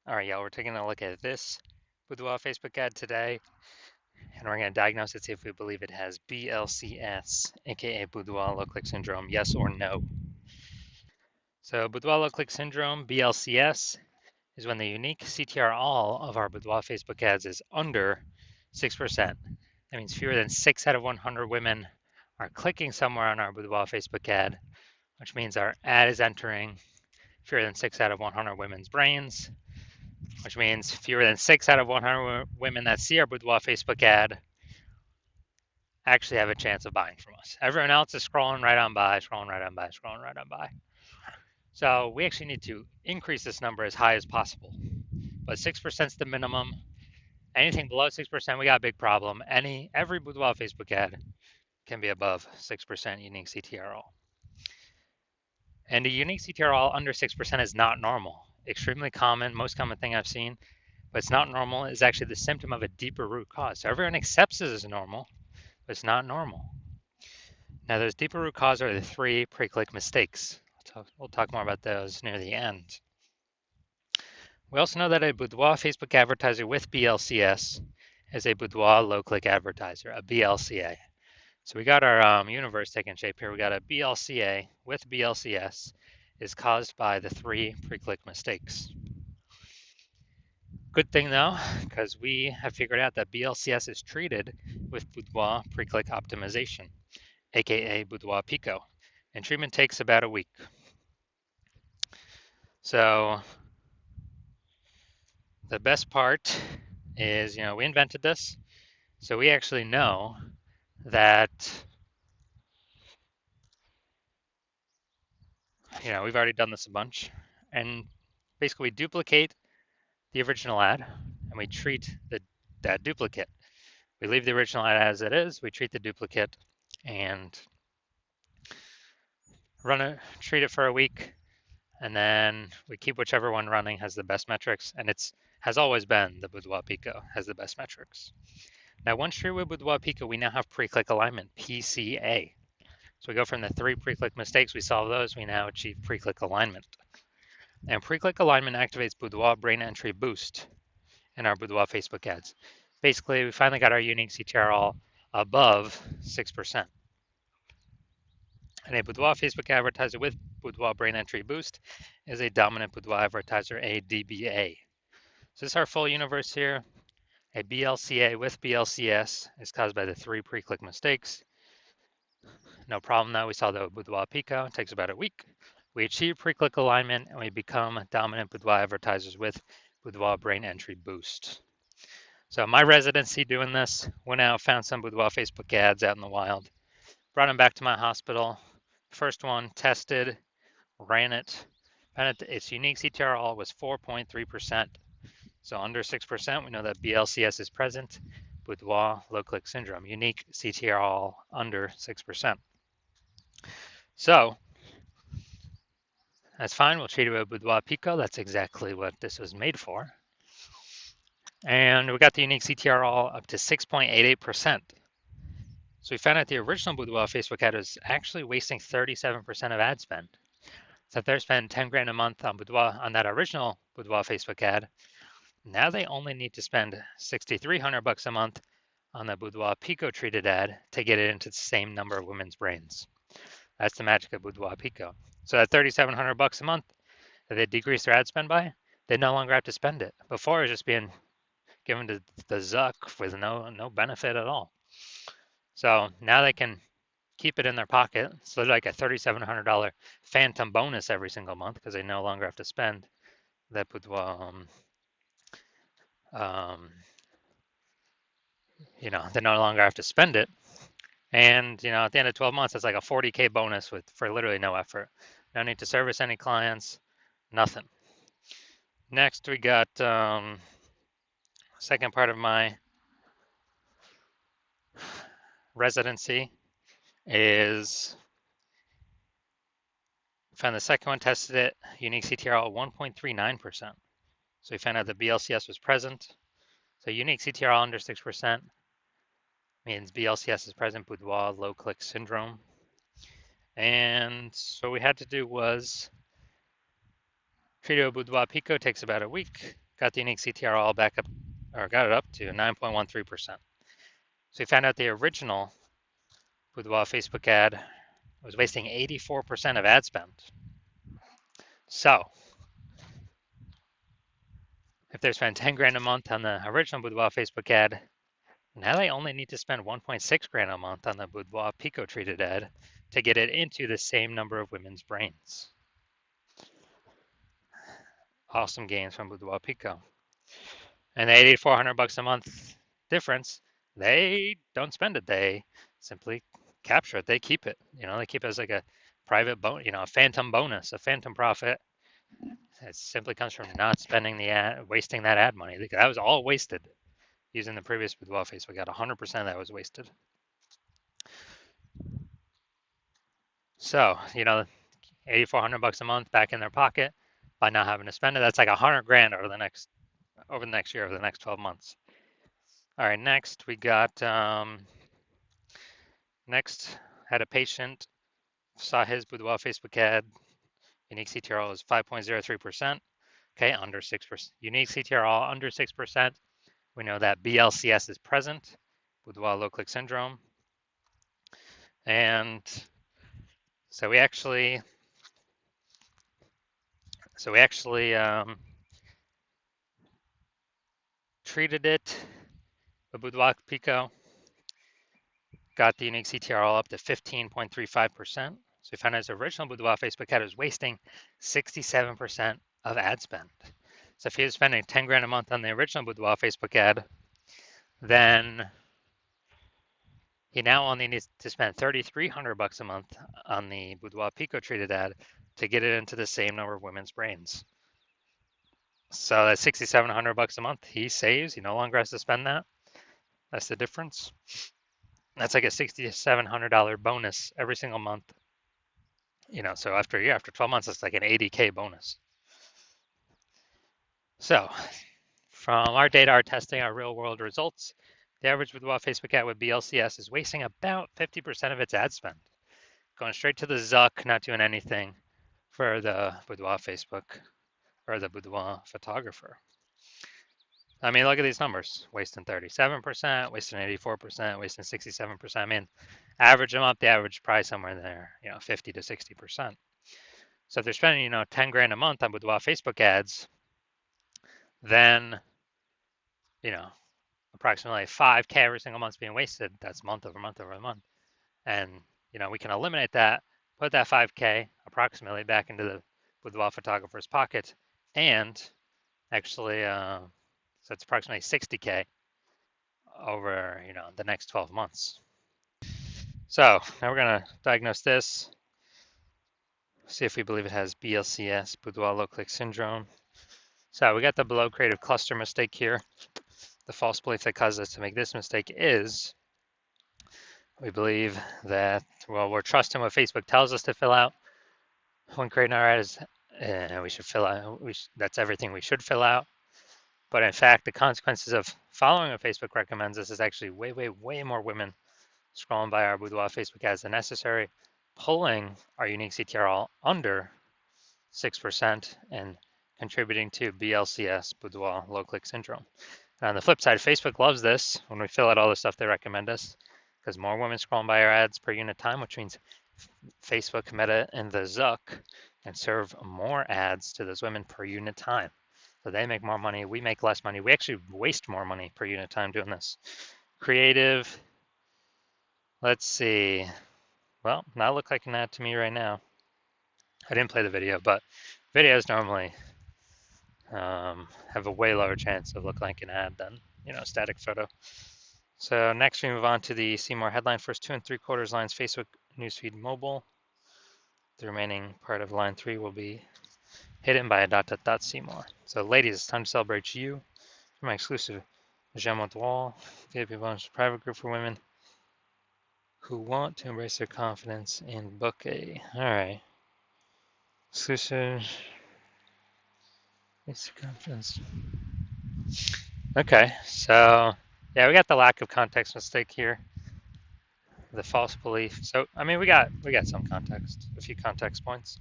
All right, y'all, we're taking a look at this Boudoir Facebook ad today, and we're going to diagnose it, see if we believe it has BLCS, aka Boudoir Low Click Syndrome, yes or no. So Boudoir Low Click Syndrome, BLCS, is when the unique CTR all of our Boudoir Facebook ads is under 6%. That means fewer than 6 out of 100 women are clicking somewhere on our Boudoir Facebook ad, which means our ad is entering fewer than 6 out of 100 women's brains, which means fewer than 6 out of 100 women that see our Boudoir Facebook ad actually have a chance of buying from us. Everyone else is scrolling right on by, scrolling right on by, scrolling right on by. So we actually need to increase this number as high as possible. But 6% is the minimum. Anything below 6%, we got a big problem. Every Boudoir Facebook ad can be above 6% unique CTRL. And a unique CTRL under 6% is not normal. Extremely common, most common thing I've seen, but it's not normal. It's actually the symptom of a deeper root cause. So everyone accepts this as normal, but it's not normal. Now, those deeper root cause are the 3 pre-click mistakes. We'll talk more about those near the end. We also know that a Boudoir Facebook advertiser with BLCS is a Boudoir low-click advertiser, a BLCA. So we got our universe taking shape here. We got a BLCA with BLCS is caused by the 3 pre-click mistakes. Good thing though, because we have figured out that BLCS is treated with Boudoir pre-click optimization, aka Boudoir PCO, and treatment takes about a week. So the best part is, we invented this, so we actually know that, we've already done this a bunch, and basically we duplicate the original ad and we treat that duplicate. We leave the original ad as it is, we treat the duplicate and treat it for a week, and then we keep whichever one running has the best metrics, and has always been the Boudoir PCO has the best metrics. Now, once treated with Boudoir PCO, we now have pre-click alignment, PCA. So we go from the 3 pre-click mistakes, we solve those, we now achieve pre-click alignment. And pre-click alignment activates Boudoir brain entry boost in our Boudoir Facebook ads. Basically, we finally got our unique CTRL above 6%. And a Boudoir Facebook advertiser with Boudoir brain entry boost is a dominant Boudoir advertiser, a DBA. So this is our full universe here. A BLCA with BLCS is caused by the 3 pre-click mistakes. No problem though, we saw the Boudoir PCO, it takes about a week. We achieve pre-click alignment and we become dominant Boudoir advertisers with Boudoir brain entry boost. So my residency doing this, went out, found some Boudoir Facebook ads out in the wild, brought them back to my hospital. First one, tested, ran it, found its unique CTRL was 4.3%. So under 6%, we know that BLCS is present. Boudoir low click syndrome, unique CTRL under 6%. So that's fine. We'll treat it with Boudoir PCO. That's exactly what this was made for. And we got the unique CTRL up to 6.88%. So we found out the original Boudoir Facebook ad was actually wasting 37% of ad spend. So if they're spending 10 grand a month on Boudoir, on that original Boudoir Facebook ad, now they only need to spend 6,300 bucks a month on the Boudoir PCO treated ad to get it into the same number of women's brains. That's the magic of Boudoir PCO. So that 3,700 bucks a month that they decrease their ad spend by, they no longer have to spend it. Before it was just being given to the Zuck with no benefit at all. So now they can keep it in their pocket. So they're like a $3,700 phantom bonus every single month because they no longer have to spend that Boudoir. They no longer have to spend it. And, at the end of 12 months, it's like a 40K bonus for literally no effort. No need to service any clients, nothing. Next, we got second part of my residency is found the second one, tested it, unique CTRL 1.39%. So we found out the BLCS was present. So unique CTRL under 6% means BLCS is present, Boudoir low click syndrome. And so what we had to do was treat it with Boudoir PCO, takes about a week. got the unique CTR all back up, or got it up to 9.13%. So we found out the original Boudoir Facebook ad was wasting 84% of ad spend. So if they're spending 10 grand a month on the original Boudoir Facebook ad, now they only need to spend 1.6 grand a month on the Boudoir PCO treated ad to get it into the same number of women's brains. Awesome gains from Boudoir PCO. And the $8,400 a month difference, they don't spend it. They simply capture it. They keep it. They keep it as like a private a phantom bonus, a phantom profit. It simply comes from not spending the ad, wasting that ad money. That was all wasted using the previous Boudoir Facebook ad. 100% of that was wasted. So, $8,400 a month back in their pocket by not having to spend it. That's like 100 grand over the next year, over the next 12 months. All right, next we got had a patient, saw his Boudoir Facebook ad. Unique CTRL is 5.03%. Okay, under 6%. Unique CTRL under 6%. We know that BLCS is present, Boudoir low click syndrome. And so we actually treated it, the Boudoir PCO, got the unique CTRL up to 15.35%. So we found out his original Boudoir Facebook ad was wasting 67% of ad spend. So if he was spending 10 grand a month on the original Boudoir Facebook ad, then he now only needs to spend $3,300 a month on the Boudoir PCO treated ad to get it into the same number of women's brains. So that's $6,700 a month he saves. He no longer has to spend that. That's the difference. That's like a $6,700 bonus every single month. So after a year, after 12 months, it's like an $80K bonus. So from our data, our testing, our real world results, the average Boudoir Facebook ad with BLCS is wasting about 50% of its ad spend, going straight to the Zuck, not doing anything for the Boudoir Facebook or the Boudoir photographer. I mean, look at these numbers, wasting 37%, wasting 84%, wasting 67%. I mean, average them up, the average price somewhere in there, 50 to 60%. So if they're spending, 10 grand a month on Boudoir Facebook ads, then, approximately 5K every single month is being wasted. That's month over month over month. And, we can eliminate that, put that 5K approximately back into the Boudoir photographer's pocket, and actually, so it's approximately 60K over, the next 12 months. So now we're going to diagnose this, see if we believe it has BLCS, Boudoir low click syndrome. So we got the below creative cluster mistake here. The false belief that causes us to make this mistake is we believe that, we're trusting what Facebook tells us to fill out when creating our ads, and we should fill out, that's everything we should fill out. But in fact, the consequences of following what Facebook recommends us is actually way, way, way more women scrolling by our Boudoir Facebook ads than necessary, pulling our unique CTRL under 6% and contributing to BLCS, Boudoir low click syndrome. And on the flip side, Facebook loves this when we fill out all the stuff they recommend us, because more women scrolling by our ads per unit time, which means Facebook, Meta, and the Zuck can serve more ads to those women per unit time. So they make more money, we make less money. We actually waste more money per unit time doing this. Creative, let's see. Well, not look like an ad to me right now. I didn't play the video, but videos normally have a way lower chance of looking like an ad than, a static photo. So next we move on to the see more headline. First 2 3/4 lines, Facebook newsfeed mobile. The remaining part of line 3 will be hidden by a ... see more. So ladies, it's time to celebrate you. My exclusive J'aime mon droit, VIP bonus private group for women who want to embrace their confidence and book a, all right, exclusive, confidence. Okay, so yeah, we got the lack of context mistake here, the false belief. So I mean, we got some context, a few context points.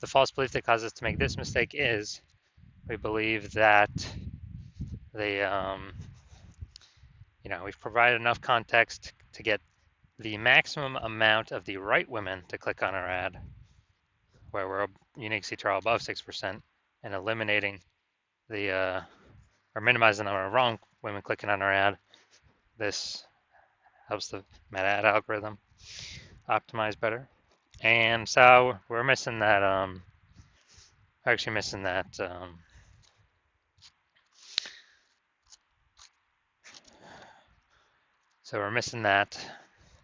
The false belief that causes us to make this mistake is we believe that They, we've provided enough context to get the maximum amount of the right women to click on our ad, where we're unique CTR above 6%, and eliminating or minimizing the number of wrong women clicking on our ad. This helps the meta ad algorithm optimize better. And so we're missing that, actually missing that, so we're missing that,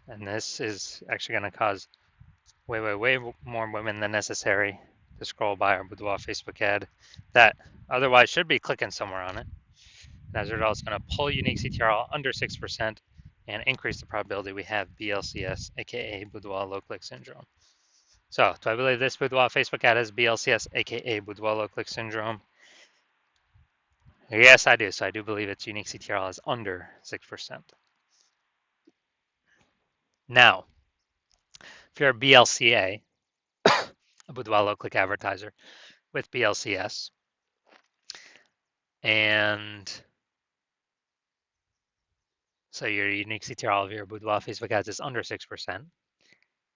and this is actually going to cause way more women than necessary to scroll by our Boudoir Facebook ad that otherwise should be clicking somewhere on it. And as a result, it's going to pull unique CTRL under 6% and increase the probability we have BLCS, aka Boudoir low click syndrome. So, do I believe this Boudoir Facebook ad has BLCS, aka Boudoir low click syndrome? Yes, I do. So I do believe its unique CTRL is under 6%. Now, if you're a BLCA, a Boudoir low click advertiser with BLCS, and so your unique CTRL of your Boudoir Facebook ads is under 6%,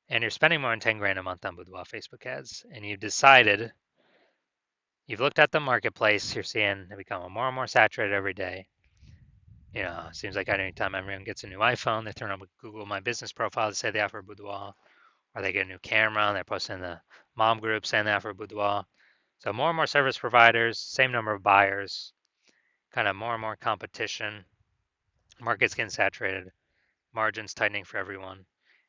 and you're spending more than 10 grand a month on Boudoir Facebook ads, and you've looked at the marketplace, you're seeing it become more and more saturated every day. It seems like anytime everyone gets a new iPhone, they turn on Google My Business profile to say they offer Boudoir, or they get a new camera and they're posting in the mom group saying they offer Boudoir. So more and more service providers, same number of buyers, kind of more and more competition, market's getting saturated, margins tightening for everyone.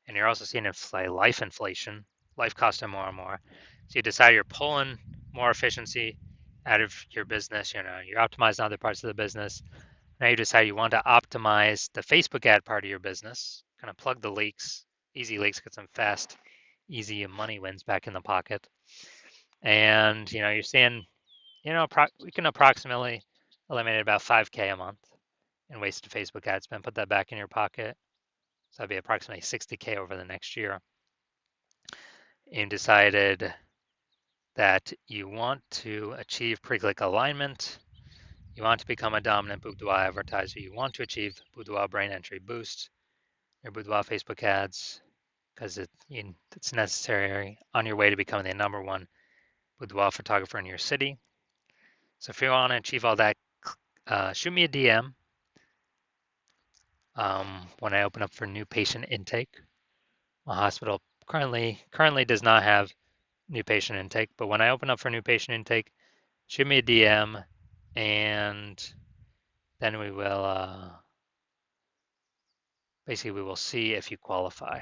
And you're also seeing life inflation, life costing more and more. So you decide you're pulling more efficiency out of your business. You're optimizing other parts of the business. Now you decide you want to optimize the Facebook ad part of your business, kind of plug the leaks, easy leaks, get some fast, easy money wins back in the pocket. And you're seeing, we can approximately eliminate about 5K a month in wasted Facebook ad spend. Put that back in your pocket. So that'd be approximately 60K over the next year. And decided that you want to achieve pre-click alignment. You want to become a dominant Boudoir advertiser. You want to achieve Boudoir brain entry boost, your Boudoir Facebook ads, because it's necessary on your way to becoming the number one Boudoir photographer in your city. So if you want to achieve all that, shoot me a DM when I open up for new patient intake. My hospital currently does not have new patient intake, but when I open up for new patient intake, shoot me a DM, and then we will basically we will see if you qualify.